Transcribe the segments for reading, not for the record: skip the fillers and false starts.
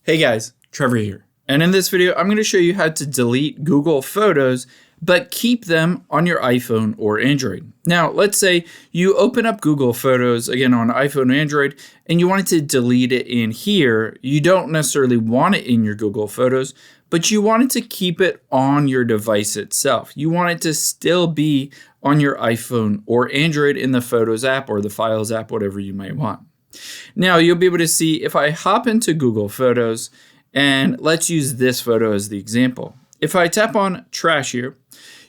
Hey guys, Trevor here. And in this video, I'm going to show you how to delete Google Photos, but keep them on your iPhone or Android. Now, let's say you open up Google Photos, again on iPhone or Android, and you wanted to delete it in here. You don't necessarily want it in your Google Photos, but you wanted to keep it on your device itself. You want it to still be on your iPhone or Android in the Photos app or the Files app, whatever you might want. Now you'll be able to see if I hop into Google Photos, and let's use this photo as the example. If I tap on trash here,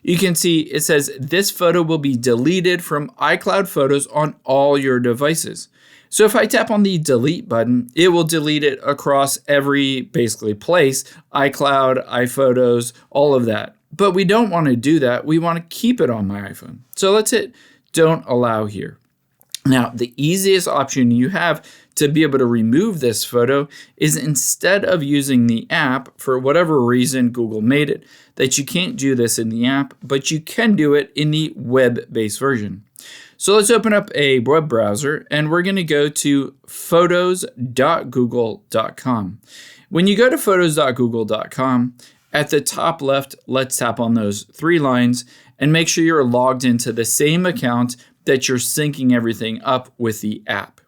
you can see it says this photo will be deleted from iCloud Photos on all your devices. So if I tap on the delete button, it will delete it across every basically place, iCloud, iPhotos, all of that. But we don't want to do that. We want to keep it on my iPhone. So let's hit don't allow here. Now, the easiest option you have to be able to remove this photo is instead of using the app, for whatever reason Google made it, that you can't do this in the app, but you can do it in the web-based version. So let's open up a web browser and we're going to go to photos.google.com. When you go to photos.google.com, at the top left, let's tap on those three lines and make sure you're logged into the same account that you're syncing everything up with the app.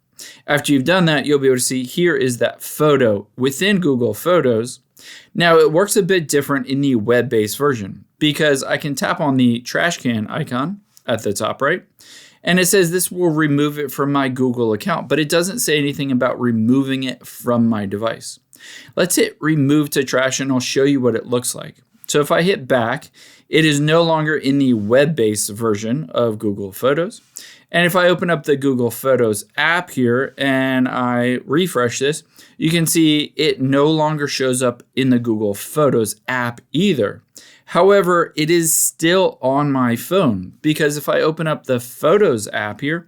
After you've done that, you'll be able to see here is that photo within Google Photos. Now it works a bit different in the web-based version because I can tap on the trash can icon at the top right, and it says this will remove it from my Google account, but it doesn't say anything about removing it from my device. Let's hit remove to trash and I'll show you what it looks like. So if I hit back, it is no longer in the web-based version of Google Photos. And if I open up the Google Photos app here and I refresh this, you can see it no longer shows up in the Google Photos app either. However, it is still on my phone because if I open up the Photos app here,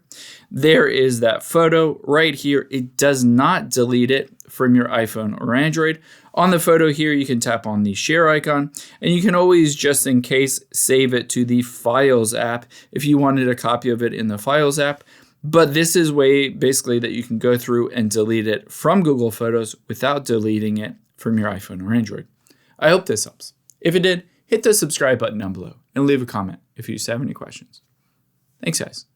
there is that photo right here. It does not delete it from your iPhone or Android. On the photo here, you can tap on the share icon and you can always, just in case, save it to the Files app if you wanted a copy of it in the Files app. But this is way basically that you can go through and delete it from Google Photos without deleting it from your iPhone or Android. I hope this helps. If it did, hit the subscribe button down below and leave a comment if you have any questions. Thanks, guys.